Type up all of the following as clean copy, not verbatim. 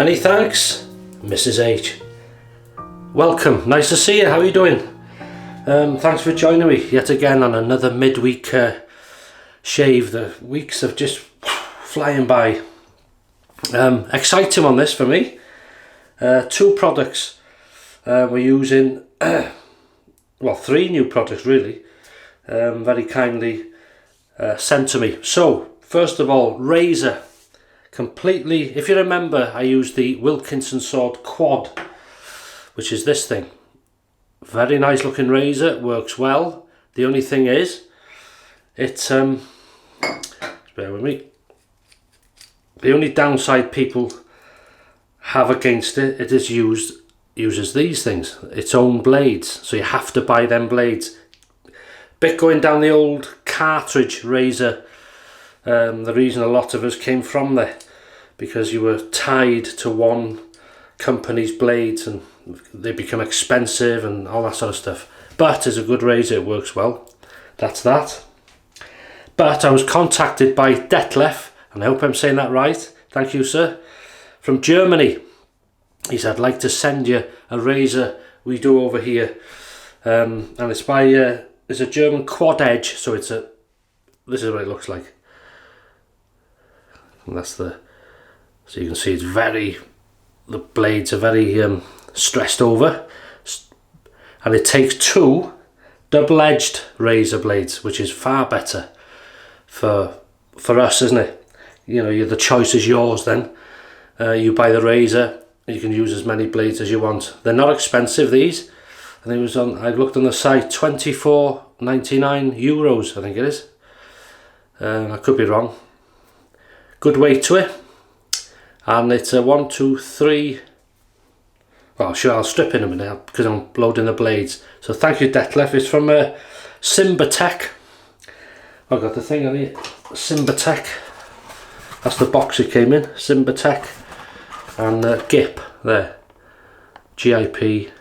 Many thanks, Mrs. H. Welcome, nice to see you, how are you doing? Thanks for joining me yet again on another midweek shave. The weeks have just flying by. Exciting on this for me. Two products we're using, well, three new products really, very kindly sent to me. So, first of all, razor. Completely, if you remember, I used the Wilkinson sword quad, which is this thing. Very nice looking razor, works well. The only thing is, it's bear with me. The only downside people have against it, it is uses these things, its own blades. So you have to buy them blades. Bit going down the old cartridge razor. The reason a lot of us came from there, because you were tied to one company's blades and they become expensive and all that sort of stuff. But it's a good razor, it works well. That's that. But I was contacted by Detlef, and I hope I'm saying that right. Thank you, sir. From Germany. He said, I'd like to send you a razor we do over here. And it's by, it's a German quad edge, so this is what it looks like. And that's so you can see the blades are very stressed over, and it takes two double-edged razor blades, which is far better for us, isn't it? You know, the choice is yours then. You buy the razor, you can use as many blades as you want. They're not expensive, these. I think it was I looked on the site, €24.99, I think it is. I could be wrong. Good weight to it, and it's a 1, 2, 3. Well, sure, I'll strip in a minute because I'm loading the blades. So thank you, Detlef. It's from Simbatec. I've got the thing on here. Simbatec. That's the box it came in. Simbatec and GIP there. GIP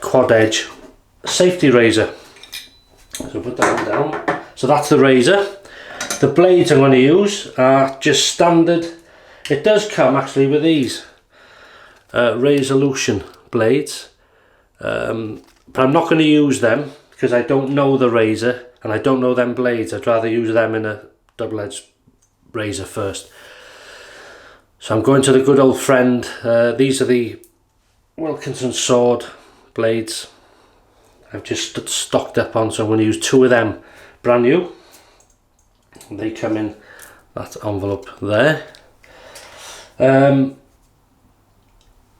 quad edge safety razor. So put that one down. So that's the razor. The blades I'm going to use are just standard. It does come actually with these resolution blades, but I'm not going to use them because I don't know the razor and I don't know them blades. I'd rather use them in a double-edged razor first. So I'm going to the good old friend. These are the Wilkinson sword blades I've just stocked up on, so I'm going to use two of them brand new. They come in that envelope there.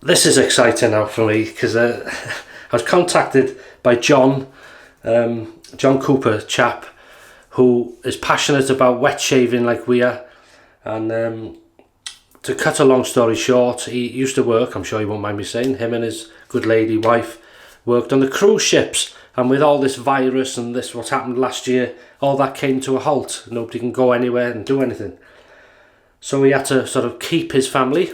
This is exciting now for me because I was contacted by John Cooper, chap who is passionate about wet shaving like we are, and to cut a long story short, he used to work, I'm sure he won't mind me saying, him and his good lady wife worked on the cruise ships, and with all this virus and this what happened last year, all that came to a halt. Nobody can go anywhere and do anything. So he had to sort of keep his family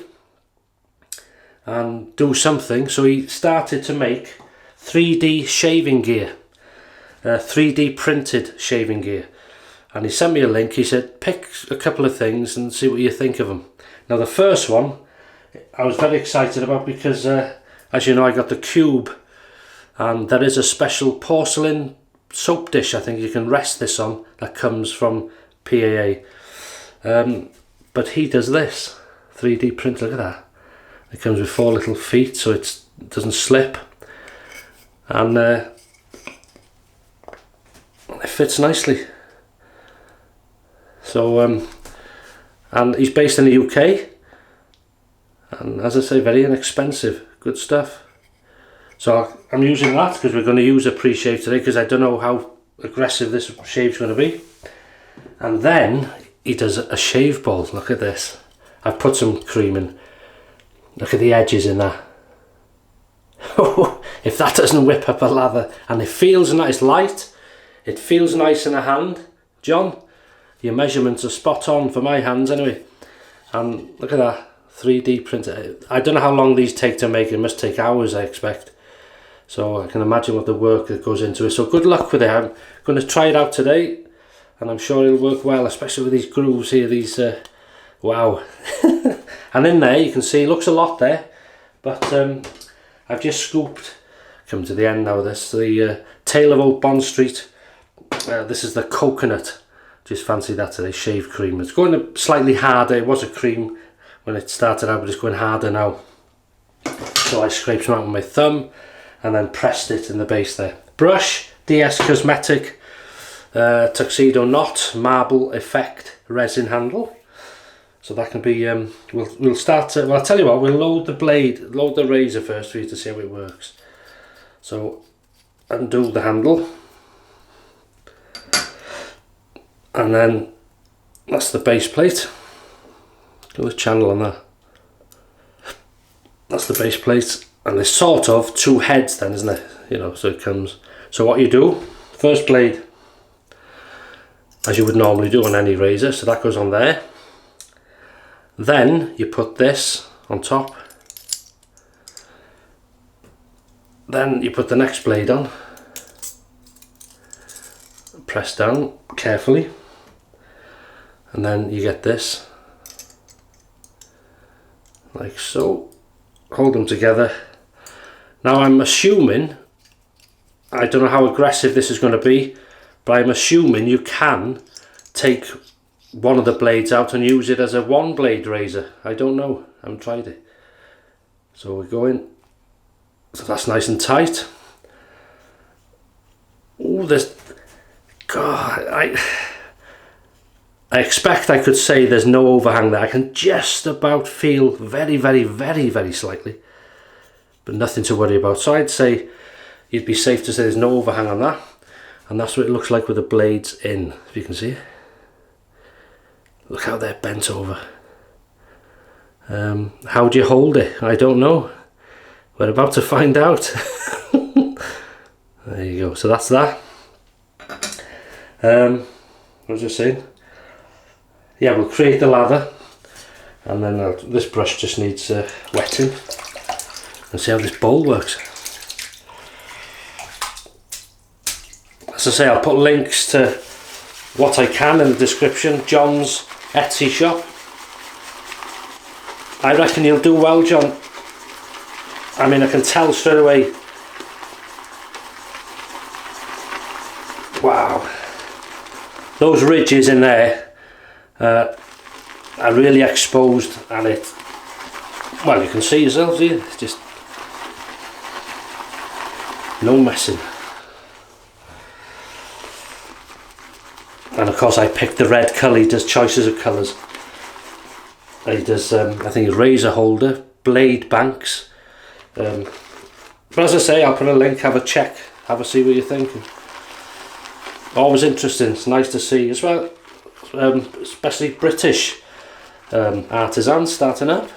and do something. So he started to make 3D shaving gear, 3D printed shaving gear. And he sent me a link. He said, pick a couple of things and see what you think of them. Now the first one I was very excited about because as you know, I got the cube, and there is a special porcelain soap dish I think you can rest this on that comes from PAA. But he does this 3D print. Look at that. It comes with 4 little feet so it doesn't slip, and it fits nicely. So and he's based in the UK, and as I say, very inexpensive, good stuff. So I'm using that because we're going to use a pre-shave today, because I don't know how aggressive this shave's going to be. And then he does a shave ball. Look at this. I've put some cream in. Look at the edges in that. If that doesn't whip up a lather, and it feels nice, light, it feels nice in a hand. John, your measurements are spot on for my hands anyway. And look at that, 3D printer. I don't know how long these take to make. It must take hours, I expect. So I can imagine what the work that goes into it. So good luck with it. I'm going to try it out today, and I'm sure it'll work well, especially with these grooves here. These wow. And in there you can see it looks a lot there, but I've just scooped, come to the end now of this, the Tale of Old Bond Street. This is the coconut, just fancy that today, shaved cream. It's going slightly harder. It was a cream when it started out, but it's going harder now. So I scraped some out with my thumb and then pressed it in the base there. Brush, DS Cosmetic Tuxedo Knot Marble Effect Resin Handle. So that can be, we'll start to, well, I'll tell you what, we'll load the razor first for you to see how it works. So undo the handle, and then that's the base plate. Go with channel on that. That's the base plate, and there's sort of two heads then, isn't it? You know, so it comes, so what you do, first blade, as you would normally do on any razor, so that goes on there. Then you put this on top. Then you put the next blade on. Press down carefully. And then you get this. Like so. Hold them together. Now I'm assuming, I don't know how aggressive this is going to be, but I'm assuming you can take one of the blades out and use it as a one blade razor. I don't know, I haven't tried it. So we're going, so that's nice and tight. Oh, there's, God, I expect I could say there's no overhang there. I can just about feel very, very, very, very slightly, but nothing to worry about. So I'd say you'd be safe to say there's no overhang on that. And that's what it looks like with the blades in, if you can see it. Look how they're bent over. How do you hold it? I don't know. We're about to find out. There you go. So that's that. What was I saying? Yeah, we'll create the lather, and then this brush just needs wetting, and see how this bowl works. As I say, I'll put links to what I can in the description. John's Etsy shop. I reckon you'll do well, John. I mean, I can tell straight away. Wow, those ridges in there are really exposed, and it, well, you can see yourselves here, it's just no messing. And of course I picked the red colour. He does choices of colours. He does, I think, razor holder, blade banks. But as I say, I'll put a link, have a check, have a see what you think. Always interesting, it's nice to see as well, especially British artisans starting up.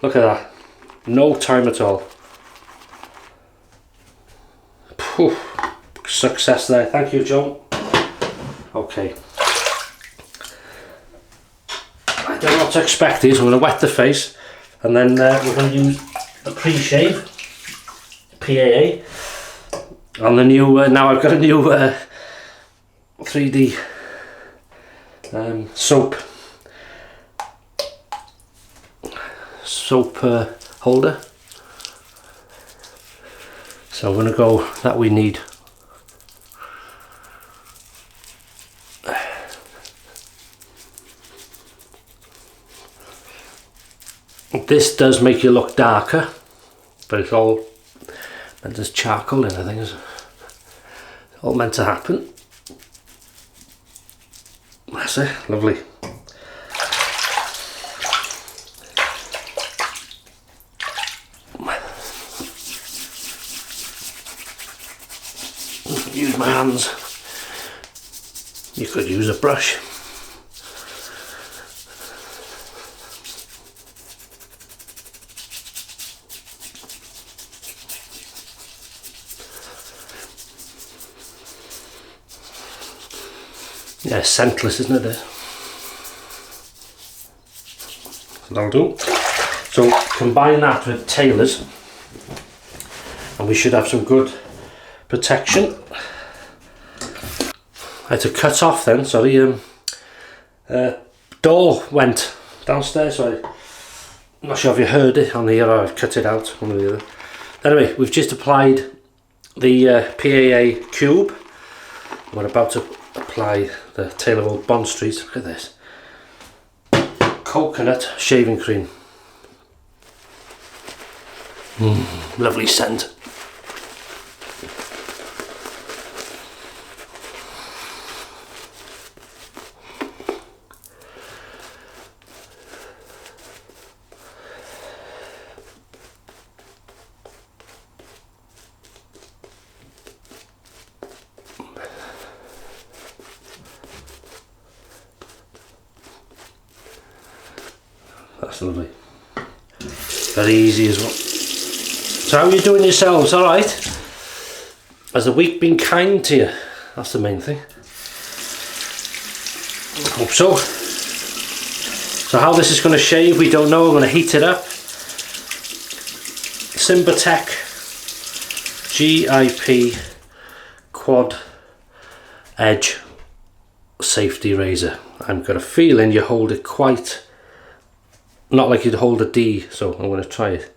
Look at that, no time at all. Phew. Success there, thank you, John. Okay, I don't know what to expect here, so I'm going to wet the face, and then we're going to use a pre-shave, PAA, on the new, now I've got a new 3D soap holder. So I'm going to go, that we need. This does make you look darker, but it's all meant, there's charcoal in, I think, it's all meant to happen. That's it, lovely. Use my hands. You could use a brush. Yeah, scentless, isn't it? So that'll do. So combine that with tailors, and we should have some good protection. I had to cut off then, sorry, door went downstairs, so I'm not sure if you heard it on here or I've cut it out, one or the other. Anyway, we've just applied the PAA cube. We're about to apply the Taylor Old Bond Street. Look at this. Coconut shaving cream. Lovely scent. That's lovely. Very easy as well. So how are you doing yourselves? Alright? Has the week been kind to you? That's the main thing. I hope so. So how this is going to shave, we don't know. I'm going to heat it up. Simbatec GIP Quad Edge Safety Razor. I've got a feeling you hold it quite, not like you'd hold a D, so I'm going to try it.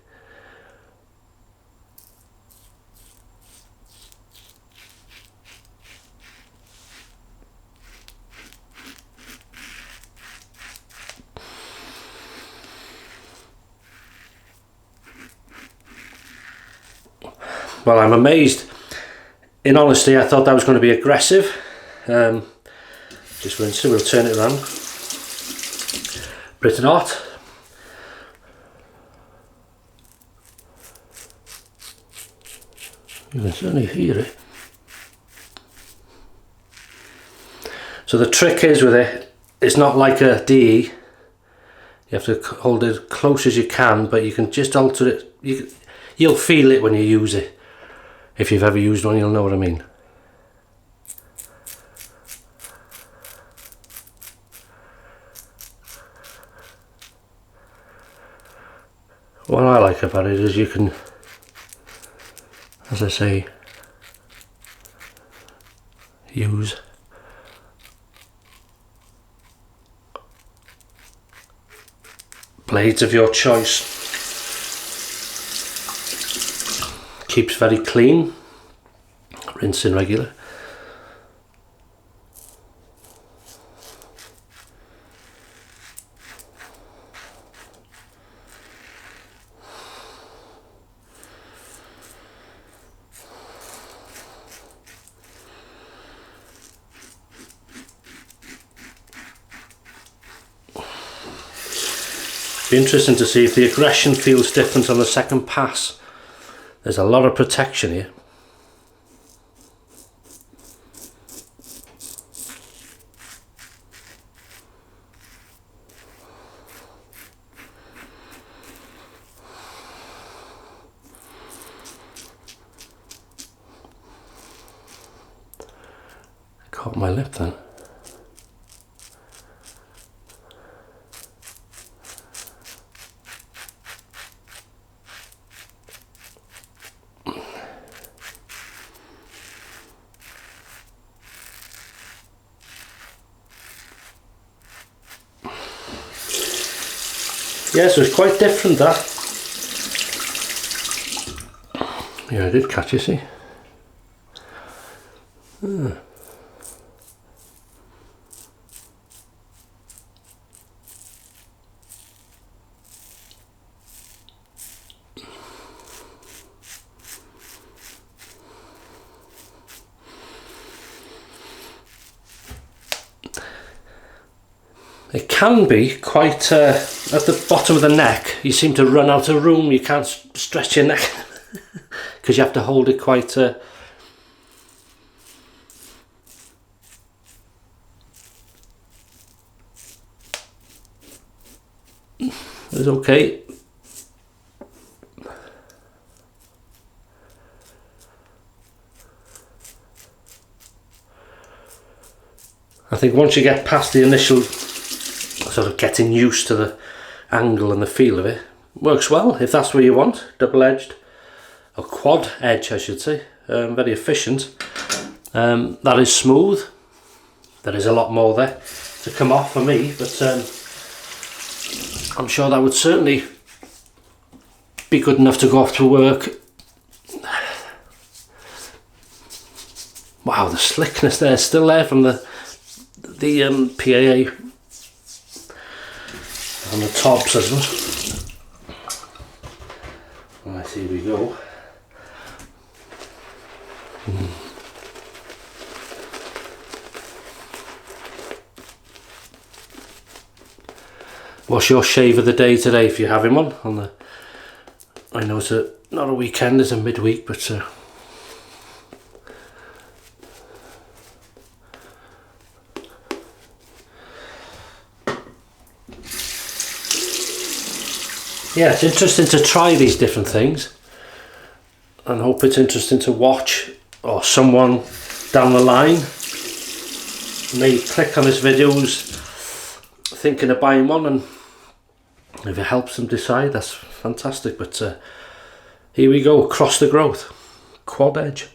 Well, I'm amazed. In honesty, I thought that was going to be aggressive. Just rinse it, we'll turn it around. Pretty hot. You can certainly hear it. So the trick is with it, it's not like a DE. You have to hold it as close as you can, but you can just alter it. You'll feel it when you use it. If you've ever used one, you'll know what I mean. What I like about it is you can, as I say, use blades of your choice. Keeps very clean, rinsing regular. Be interesting to see if the aggression feels different on the second pass. There's a lot of protection here. Caught my lip then. Yeah, so it's quite different, that. Yeah, I did catch you, see. It can be quite, at the bottom of the neck, you seem to run out of room, you can't stretch your neck, because you have to hold it quite, it's okay. I think once you get past the initial sort of getting used to the angle and the feel of it, works well if that's what you want. Double-edged, or quad edge I should say, very efficient. That is smooth. There is a lot more there to come off for me, but I'm sure that would certainly be good enough to go off to work. Wow, the slickness there is still there from the PAA on the tops as well. Right, here we go. What's your shave of the day today, if you're having one? I know it's not a weekend, it's a midweek, but yeah, it's interesting to try these different things, and hope it's interesting to watch, or someone down the line may click on his videos thinking of buying one, and if it helps them decide, that's fantastic. But here we go, across the growth, quad edge.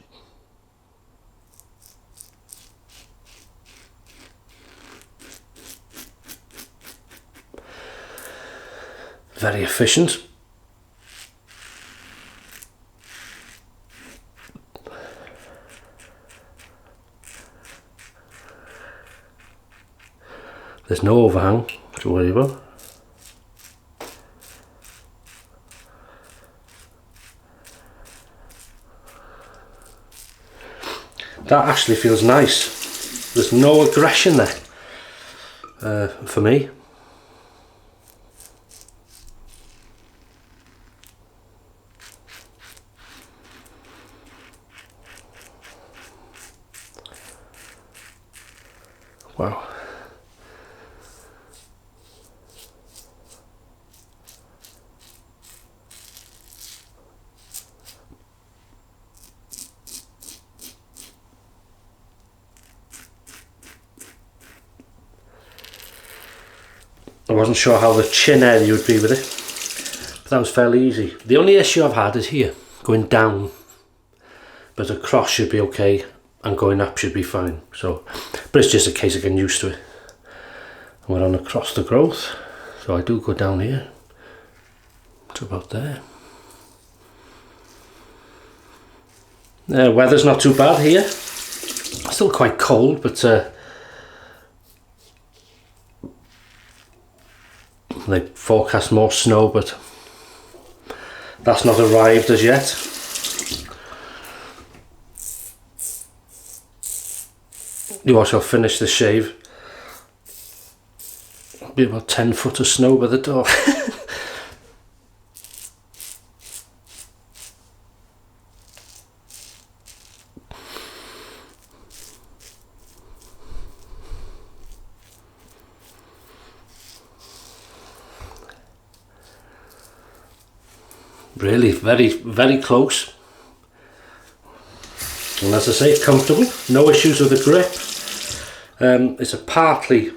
Very efficient. There's no overhang to worry about. That actually feels nice. There's no aggression there for me. Wow. I wasn't sure how the chin area would be with it, but that was fairly easy. The only issue I've had is here, going down, but across should be okay, and going up should be fine. So, but it's just a case of getting used to it. And we're on across the growth, so I do go down here to about there. Weather's not too bad here. Still quite cold, but they forecast more snow, but that's not arrived as yet. You also finish the shave. It'll be about 10 foot of snow by the door. Really, very, very close. And as I say, comfortable. No issues with the grip. It's a partly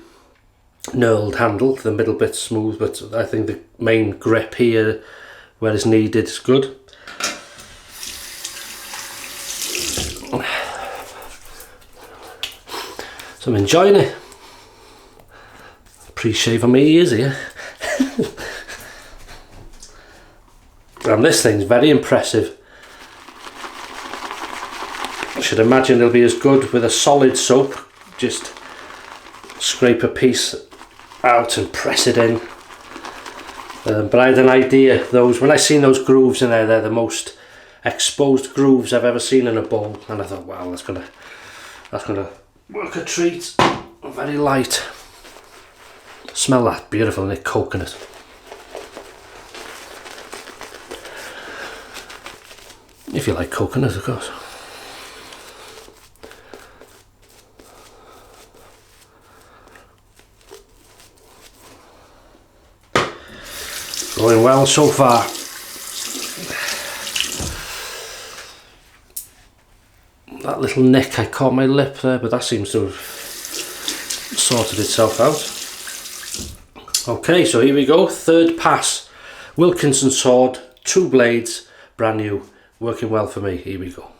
knurled handle, the middle bit's smooth, but I think the main grip here, where it's needed, is good. So I'm enjoying it. Pre-shave on my ears here. And this thing's very impressive. I should imagine it'll be as good with a solid soap. Just scrape a piece out and press it in. But I had an idea, when I seen those grooves in there, they're the most exposed grooves I've ever seen in a bowl, and I thought, wow, that's gonna work a treat. Very light. Smell that, beautiful, isn't it? Coconut. If you like coconut, of course. Going well so far. That little nick, I caught my lip there, but that seems to have sorted itself out. Okay, so here we go, third pass. Wilkinson sword, 2 blades, brand new, working well for me. Here we go.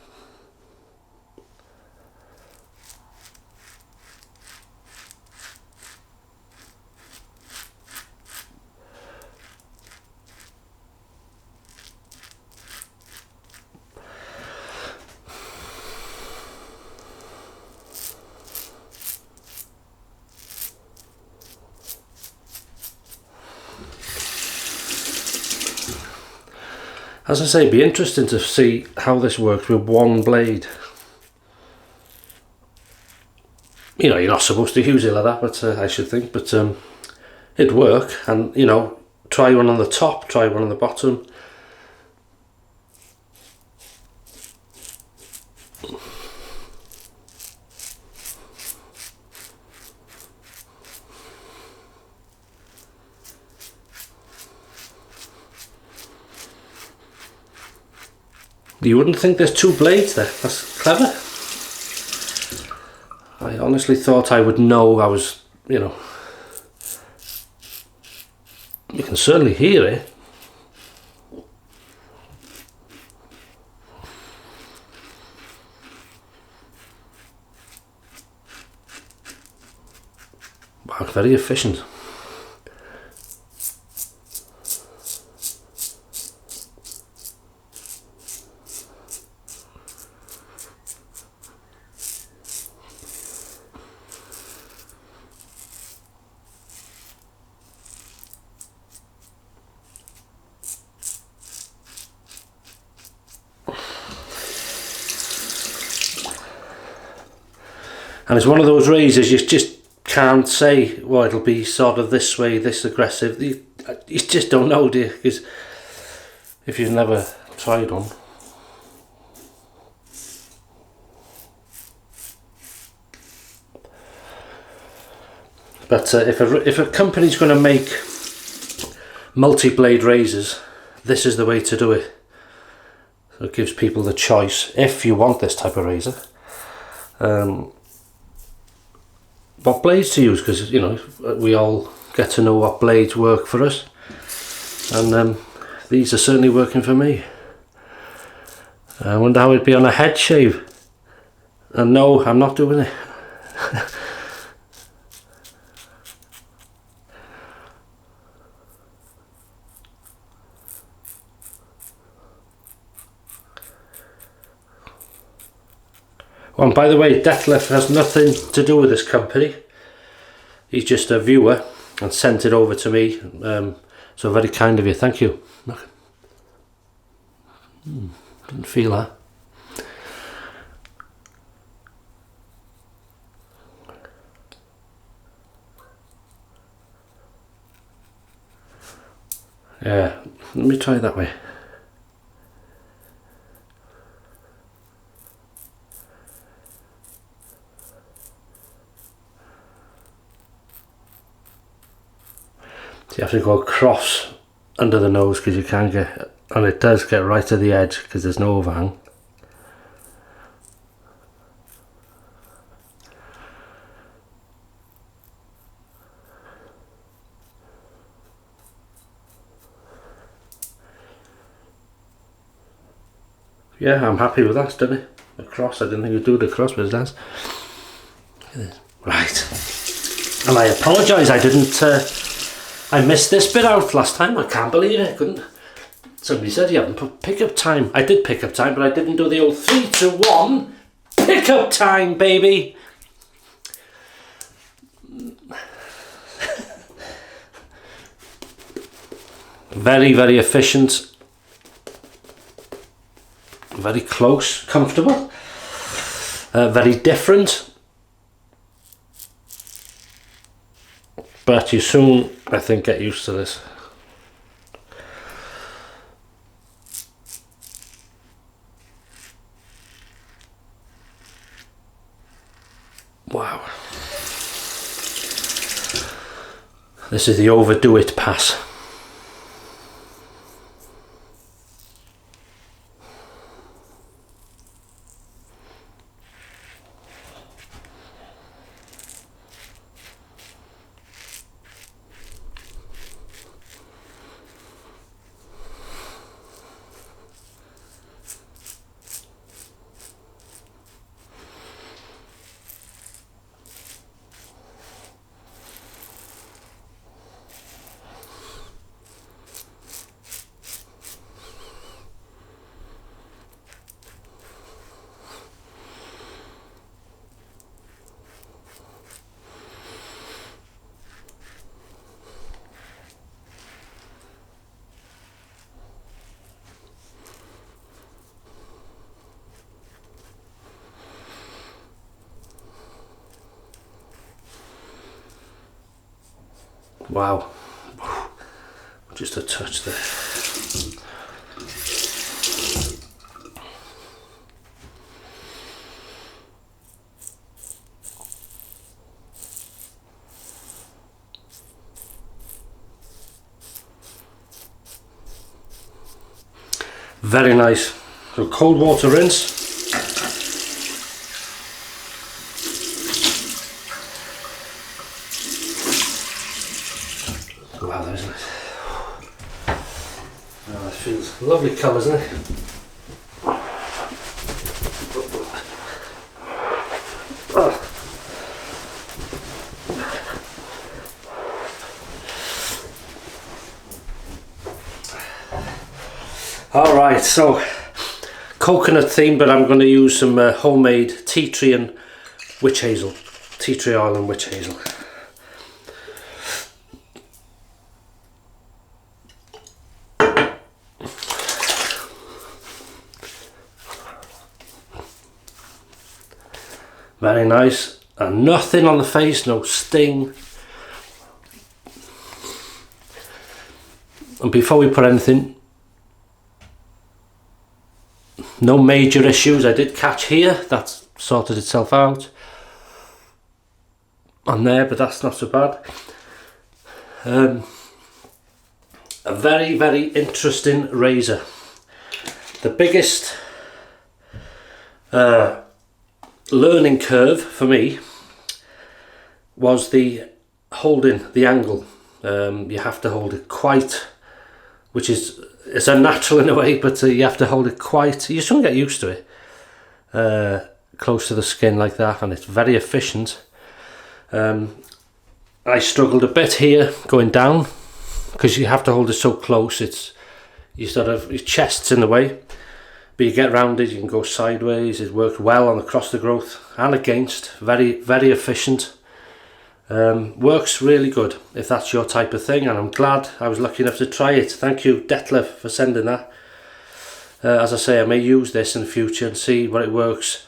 As I say, it'd be interesting to see how this works with one blade. You know, you're not supposed to use it like that, but I should think, but it'd work. And you know, try one on the top, try one on the bottom. You wouldn't think there's two blades there. That's clever. I honestly thought I would know. I was, you know, you can certainly hear it. Wow, very efficient. And it's one of those razors you just can't say, well, it'll be sort of this way, this aggressive. You just don't know, do you? Because if you've never tried one. But if a company's going to make multi-blade razors, this is the way to do it. So it gives people the choice, if you want this type of razor, what blades to use, because you know we all get to know what blades work for us, and these are certainly working for me. I wonder how it'd be on a head shave, and no, I'm not doing it. Oh, and by the way, Detlef has nothing to do with this company. He's just a viewer and sent it over to me. So very kind of you, thank you. Look. Didn't feel that. Yeah, let me try it that way. You have to go across under the nose because you can't get, and it does get right to the edge because there's no overhang. Yeah, I'm happy with that, it's done it. Across, I didn't think you'd do it across, but it does. Look at this. Right. And I apologise, I didn't... I missed this bit out last time. I can't believe it. I couldn't. Somebody said you haven't put pickup time. I did pickup time, but I didn't do the old 3, 2, 1 pickup time, baby. Very, very efficient. Very close, comfortable. Very different. But you soon, I think, get used to this. Wow. This is the overdo it pass. Wow, just a touch there. Very nice. So cold water rinse. Wow, that is nice. Oh, that feels lovely colour, isn't it? Alright, so coconut theme, but I'm going to use some homemade tea tree and witch hazel. Tea tree oil and witch hazel. Very nice, and nothing on the face, no sting. And before we put anything, no major issues. I did catch here, that's sorted itself out on there, but that's not so bad. A very, very interesting razor. The biggest learning curve for me was the holding the angle. You have to hold it quite, which is, it's unnatural in a way, but you have to hold it quite, you shouldn't get used to it, close to the skin like that, and it's very efficient. I struggled a bit here going down because you have to hold it so close. It's, you sort of, your chest's in the way, but you get round it, you can go sideways. It worked well on across the growth and against. Very, very efficient. Works really good if that's your type of thing, and I'm glad I was lucky enough to try it. Thank you, Detlef, for sending that. As I say, I may use this in the future and see what it works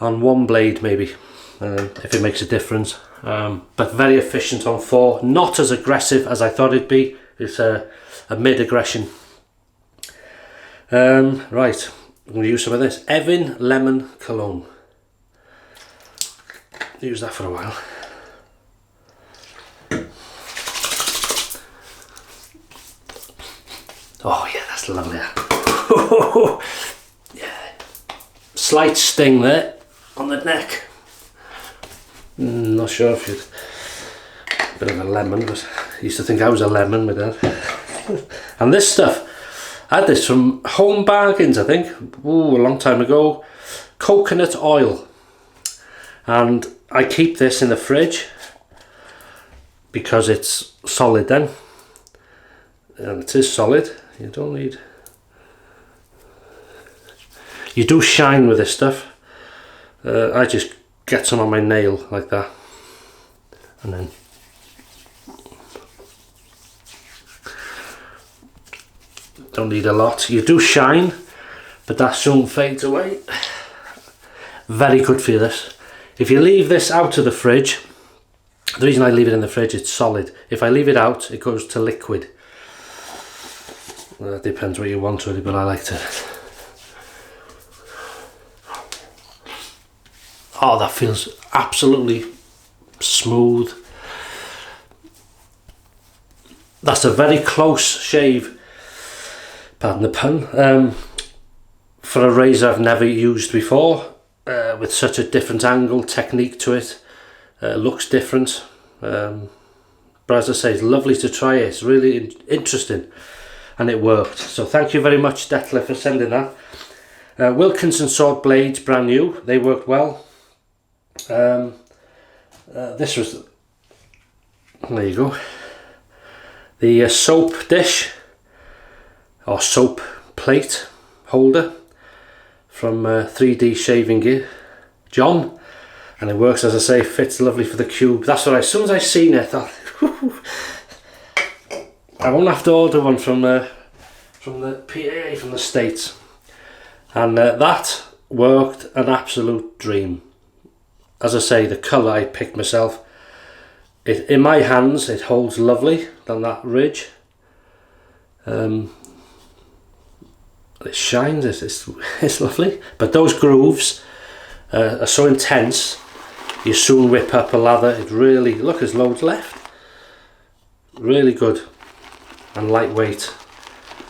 on one blade maybe, if it makes a difference. But very efficient on 4, not as aggressive as I thought it'd be. It's a mid-aggression. Right, I'm going to use some of this Evin Lemon Cologne. Use that for a while. Oh yeah, that's lovely. Yeah, slight sting there on the neck. Not sure if you'd, a bit of a lemon, but I used to think I was a lemon, my dad. And this stuff, I had this from Home Bargains, I think, a long time ago. Coconut oil, and I keep this in the fridge because it's solid then, and it is solid. You don't need, you do shine with this stuff. I just get some on my nail like that, and then don't need a lot. You do shine, but that soon fades away. Very good for this. If you leave this out of the fridge, the reason I leave it in the fridge, it's solid. If I leave it out, it goes to liquid. That depends what you want really, but I like to. Oh, that feels absolutely smooth. That's a very close shave, pardon the pun, for a razor I've never used before, with such a different angle, technique to it. Looks different, but as I say, it's lovely to try it. It's really interesting, and it worked. So thank you very much, Detlef, for sending that. Wilkinson sword blades, brand new. They worked well. This was, there you go, the soap dish or soap plate holder from 3D Shaving Gear, John, and it works, as I say, fits lovely for the cube. That's what as soon as I seen it, I thought, I won't have to order one from the PA from the States, and that worked an absolute dream. As I say, the colour I picked myself, in my hands it holds lovely on that ridge. It shines, it's lovely, but those grooves are so intense, you soon whip up a lather. It really, look, there's loads left. Really good and lightweight,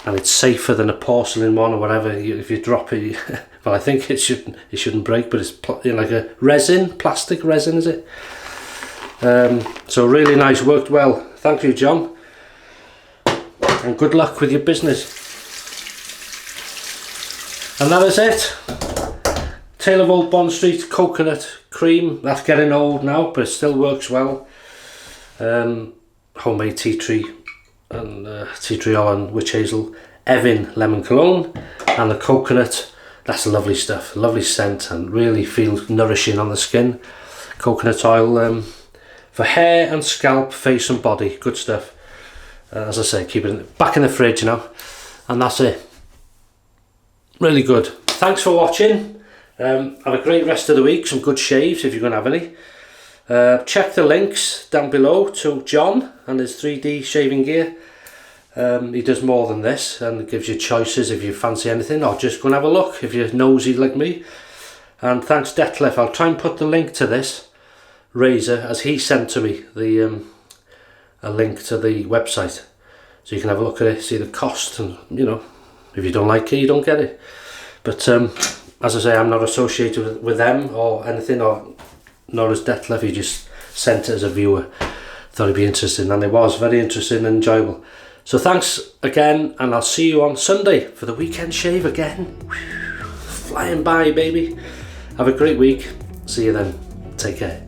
and it's safer than a porcelain one or whatever. If you drop it, well, I think it shouldn't break, but it's like a resin, plastic resin, is it? So really nice, worked well. Thank you, John, and good luck with your business. And that is it. Tale of Old Bond Street coconut cream. That's getting old now, but it still works well. Homemade tea tree and tea tree oil and witch hazel. Evin lemon cologne, and the coconut. That's lovely stuff. Lovely scent and really feels nourishing on the skin. Coconut oil for hair and scalp, face and body. Good stuff. As I say, keep it back in the fridge now, and that's it. Really good. Thanks for watching. Have a great rest of the week. Some good shaves if you're going to have any. Check the links down below to John and his 3D shaving gear. He does more than this and gives you choices if you fancy anything, or just go and have a look if you're nosy like me. And thanks Detlef. I'll try and put the link to this razor, as he sent to me a link to the website, so you can have a look at it, see the cost, and you know, if you don't like it, you don't get it. But as I say, I'm not associated with them or anything, or nor as Detlef. He just sent it as a viewer. Thought it'd be interesting, and it was very interesting and enjoyable. So thanks again, and I'll see you on Sunday for the weekend shave again. Flying by, baby. Have a great week. See you then. Take care.